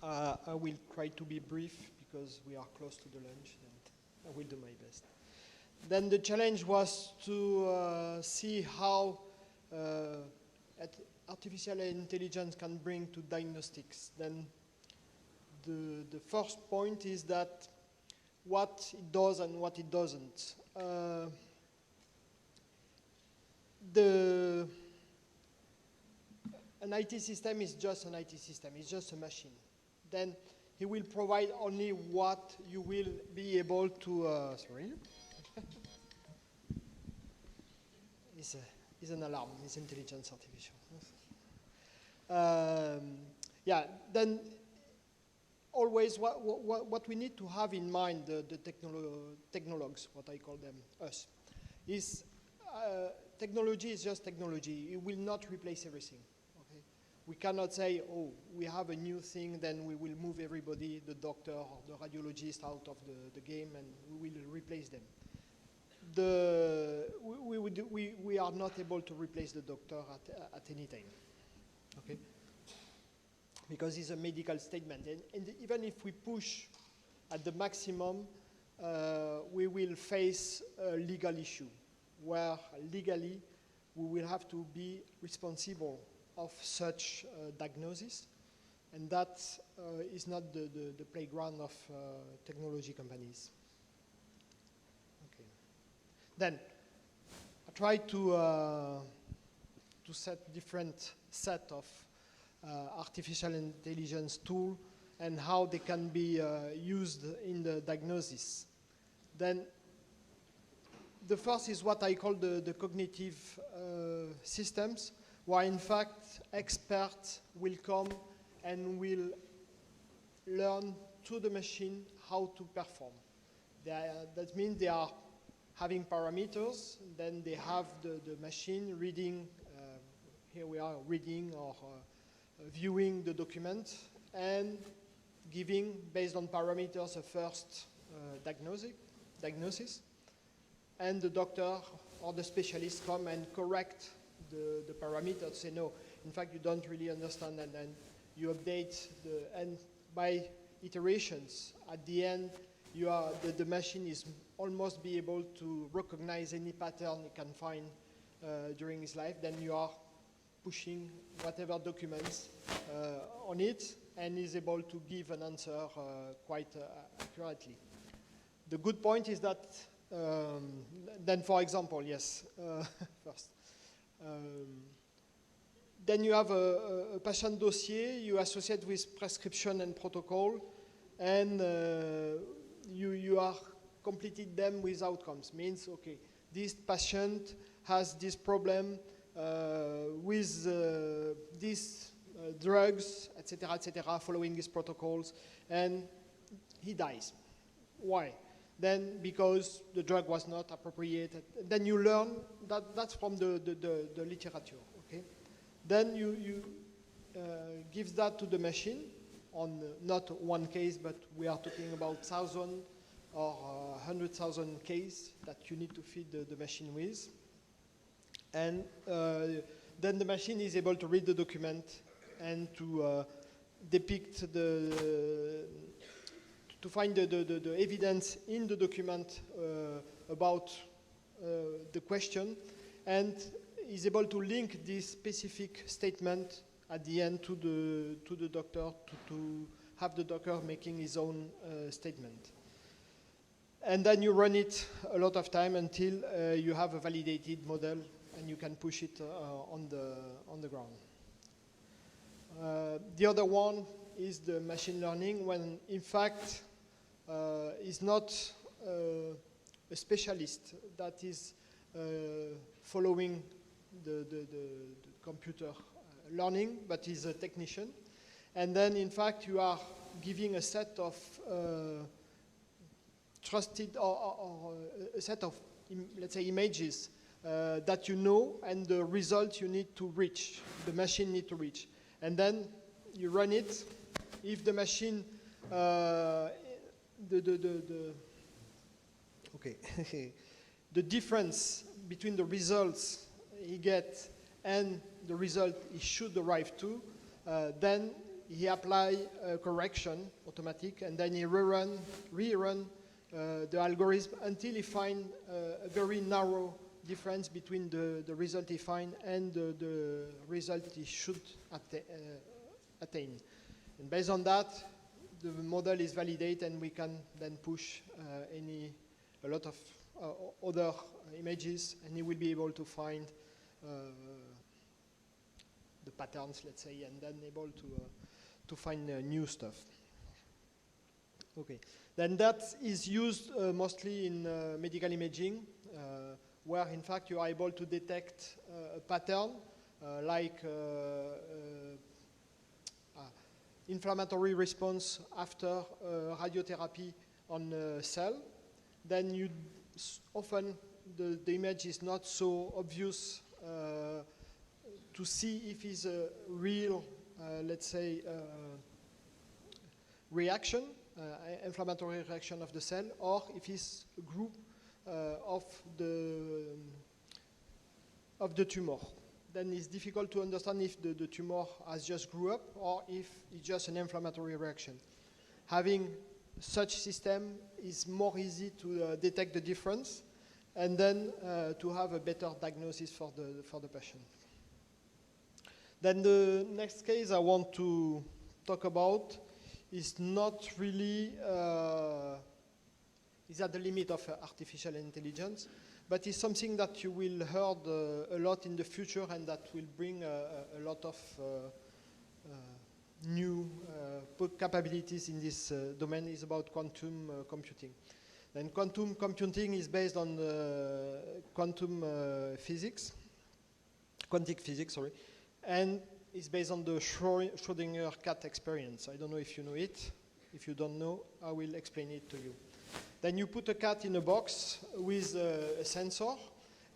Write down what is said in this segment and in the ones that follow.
I will try to be brief because we are close to the lunch, and I will do my best. Then the challenge was to see how artificial intelligence can bring to diagnostics. Then the first point is that what it does and what it doesn't. An IT system is just an IT system, it's just a machine. Then he will provide only what you will be able to, sorry. It's an alarm, it's intelligence artificial. Yeah, then always what we need to have in mind, the technologues, what I call them, us, is technology is just technology. It will not replace everything. Okay? We cannot say, oh, we have a new thing, then we will move everybody, the doctor or the radiologist out of the game and we will replace them. We are not able to replace the doctor at any time. Okay? Because it's a medical statement. And even if we push at the maximum, we will face a legal issue where legally we will have to be responsible of such diagnosis. And that is not the playground of technology companies. Okay. Then I try to set different set of artificial intelligence tool and how they can be used in the diagnosis. Then the first is what I call the cognitive systems, where in fact experts will come and will learn to the machine how to perform. That means they are having parameters, then they have the machine reading, here we are reading or viewing the document and giving, based on parameters, a first diagnosis. And the doctor or the specialist come and correct the parameters, say, no, in fact, you don't really understand, and then you update, and by iterations, at the end, the machine is almost be able to recognize any pattern it can find during his life. Then you are pushing whatever documents on it and is able to give an answer quite accurately. The good point is that then, for example, yes, first. Then you have a patient dossier you associate with prescription and protocol, and you are completed them with outcomes. Means, okay, this patient has this problem with these drugs, etc., following these protocols, and he dies. Why? Then because the drug was not appropriate. Then you learn that's from the literature. Okay. Then you give that to the machine on not one case, but we are talking about 1,000 or 100,000 cases that you need to feed the machine with. And then the machine is able to read the document and to depict to find the evidence in the document about the question, and is able to link this specific statement at the end to the doctor to have the doctor making his own statement. And then you run it a lot of time until you have a validated model and you can push it on the ground. The other one is the machine learning, when in fact is not a specialist that is following the computer learning, but is a technician. And then in fact you are giving a set of trusted or a set of, let's say, images that you know, and the result you need to reach, the machine need to reach. And then you run it. If the machine, the difference between the results he gets and the result he should arrive to, then he apply a correction, automatic, and then he rerun the algorithm until he find a very narrow difference between the result he find and the result he should attain. And based on that, the model is validated, and we can then push a lot of other images, and he will be able to find the patterns, let's say, and then able to find new stuff. Okay, then that is used mostly in medical imaging, where in fact you are able to detect a pattern like inflammatory response after radiotherapy on a cell. Then you often the image is not so obvious to see if it's a real, let's say, reaction, inflammatory reaction of the cell, or if it's a group of the tumor. Then it's difficult to understand if the tumor has just grew up or if it's just an inflammatory reaction. Having such system is more easy to detect the difference and then to have a better diagnosis for the patient. Then the next case I want to talk about is not really, is at the limit of artificial intelligence, but it's something that you will hear a lot in the future and that will bring a lot of new capabilities in this domain. Is about quantum computing. Then quantum computing is based on quantum physics, quantic physics, sorry, and it's based on the Schrödinger cat experience. I don't know if you know it. If you don't know, I will explain it to you. Then you put a cat in a box with a sensor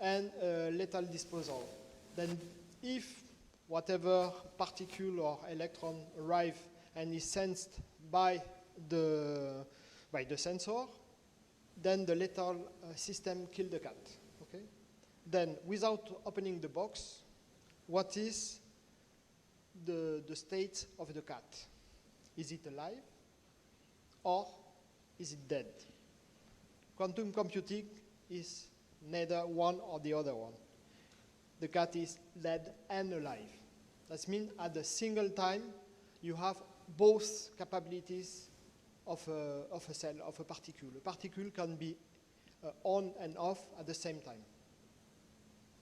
and a lethal disposal. Then if whatever particle or electron arrive and is sensed by the sensor, then the lethal system kill the cat. Okay? Then without opening the box, what is the state of the cat? Is it alive or is it dead? Quantum computing is neither one or the other one. The cat is dead and alive. That means at a single time you have both capabilities of a cell, of a particle. A particle can be on and off at the same time.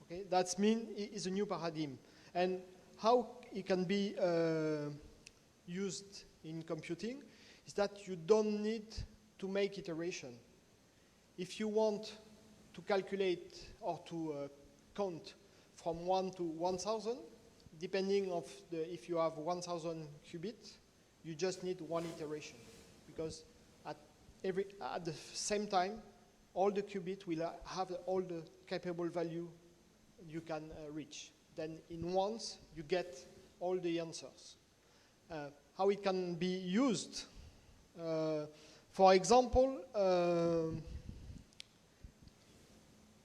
Okay, that means it is a new paradigm. And how it can be used in computing is that you don't need to make iteration. If you want to calculate or to count from 1 to 1,000, depending of if you have 1,000 qubits, you just need one iteration, because at the same time, all the qubits will have all the capable value you can reach. Then in once, you get all the answers. How it can be used? For example,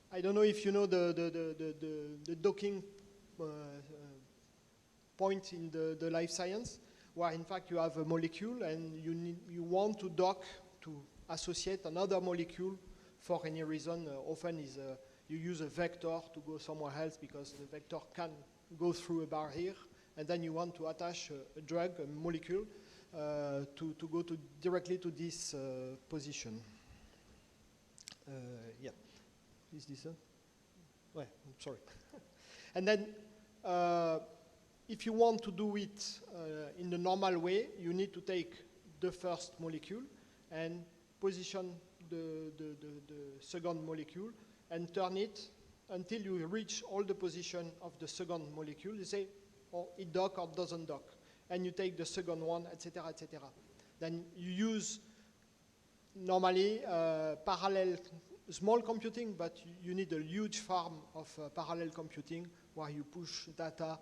I don't know if you know the docking point in the life science, where in fact you have a molecule and you want to dock to associate another molecule for any reason. Often is you use a vector to go somewhere else because the vector can go through a barrier, and then you want to attach a drug, a molecule, to go directly to this position. Yeah. Is this one? Well, I'm sorry. And then, if you want to do it in the normal way, you need to take the first molecule and position the second molecule and turn it until you reach all the position of the second molecule. You say, oh, it dock or doesn't dock. And you take the second one, etc., etc. Then you use normally parallel small computing, but you need a huge farm of parallel computing where you push data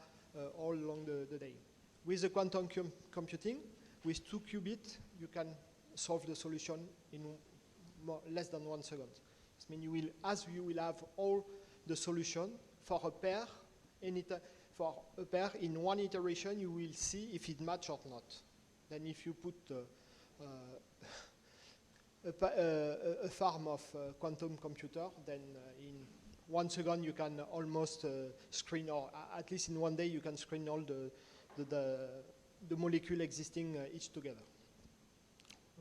all along the day. With the quantum computing, with 2 qubits, you can solve the solution in less than 1 second. This means you will have all the solution for a pair, for a pair, in one iteration, you will see if it matches or not. Then if you put a farm of quantum computer, then in 1 second you can almost screen, or at least in one day you can screen all the molecule existing each together,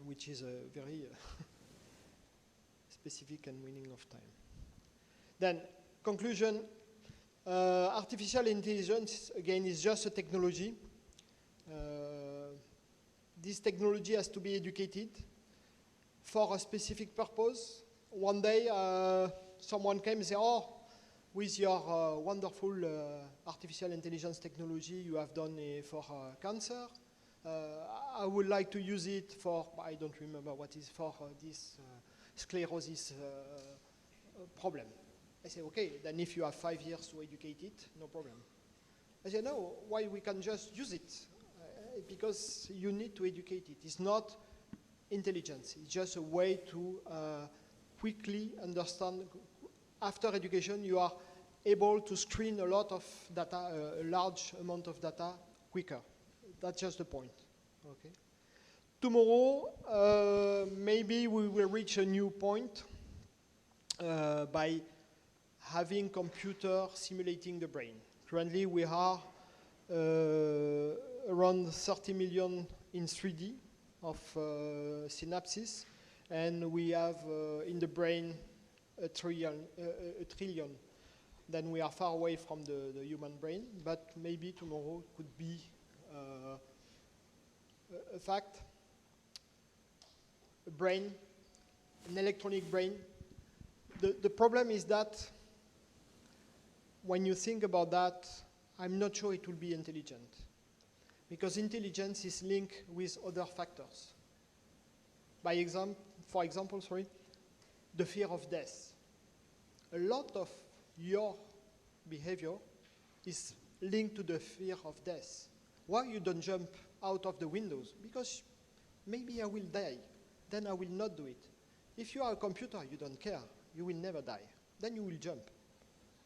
which is a very specific and winning of time. Then, conclusion, artificial intelligence, again, is just a technology. This technology has to be educated for a specific purpose. One day, someone came and said, oh, with your wonderful artificial intelligence technology you have done for cancer, I would like to use it for, I don't remember what is, for this sclerosis problem. I say, okay, then if you have 5 years to educate it, no problem. I say, no, why we can just use it? Because you need to educate it. It's not intelligence. It's just a way to quickly understand. After education, you are able to screen a lot of data, a large amount of data quicker. That's just the point. Okay. Tomorrow, maybe we will reach a new point by having computer simulating the brain. Currently, we are around 30 million in 3D of synapses, and we have in the brain a trillion. Then we are far away from the human brain, but maybe tomorrow could be a fact. A brain, an electronic brain. The problem is that when you think about that, I'm not sure it will be intelligent, because intelligence is linked with other factors. For example, the fear of death. A lot of your behavior is linked to the fear of death. Why you don't jump out of the windows? Because maybe I will die, then I will not do it. If you are a computer, you don't care, you will never die, then you will jump.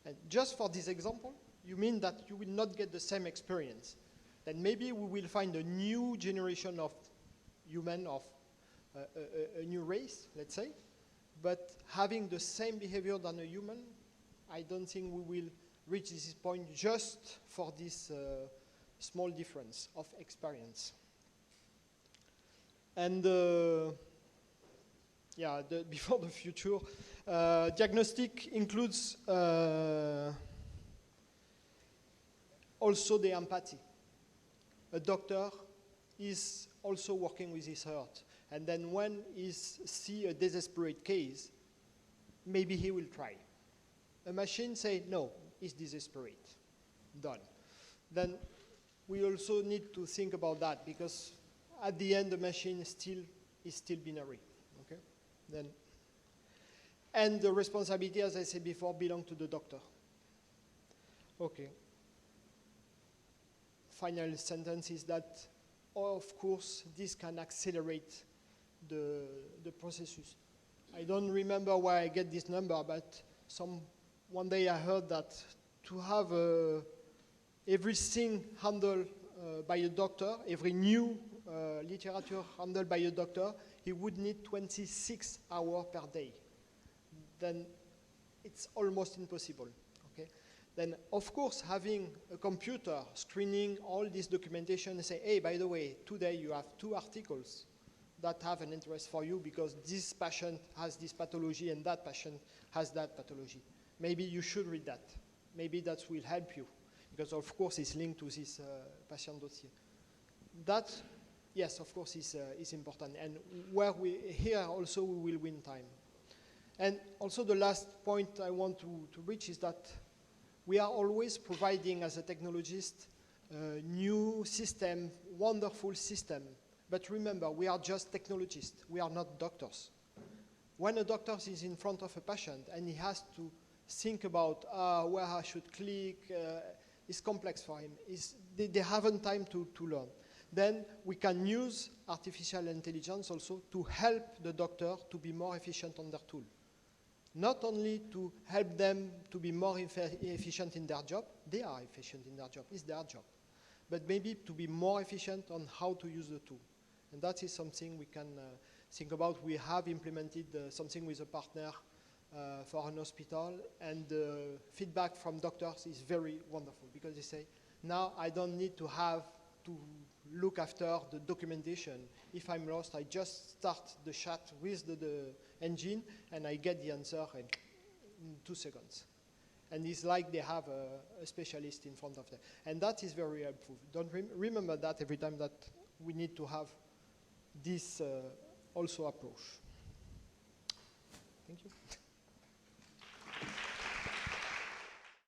And just for this example, you mean that you will not get the same experience. Then maybe we will find a new generation of human, of a new race, let's say, but having the same behavior than a human, I don't think we will reach this point just for this small difference of experience. And before the future, diagnostic includes also the empathy. A doctor is also working with his heart, and then when he sees a desperate case, maybe he will try. A machine say, no, it's desperate, done. Then we also need to think about that, because at the end the machine is still binary. Okay? Then, and the responsibility, as I said before, belongs to the doctor. Okay. Final sentence is that, of course, this can accelerate the processes. I don't remember where I get this number, but one day I heard that to have everything handled by a doctor, every new literature handled by a doctor, he would need 26 hours per day. Then it's almost impossible. Okay? Then, of course, having a computer screening all this documentation and say, hey, by the way, today you have 2 articles that have an interest for you because this patient has this pathology and that patient has that pathology. Maybe you should read that. Maybe that will help you, because of course it's linked to this patient dossier. That, yes, of course, is important. And here also we will win time. And also the last point I want to reach is that we are always providing, as a technologist, new system, wonderful system. But remember, we are just technologists. We are not doctors. When a doctor is in front of a patient and he has to think about where I should click, it's complex for him. They haven't time to learn. Then we can use artificial intelligence also to help the doctor to be more efficient on their tool. not only to help them to be more efficient in their job, they are efficient in their job, it's their job, but maybe to be more efficient on how to use the tool. And that is something we can think about. We have implemented something with a partner for an hospital, and the feedback from doctors is very wonderful, because they say, now I don't need to have to look after the documentation. If I'm lost, I just start the chat with the engine, and I get the answer in 2 seconds. And it's like they have a specialist in front of them. And that is very helpful. Don't remember that every time that we need to have this also approach. Thank you.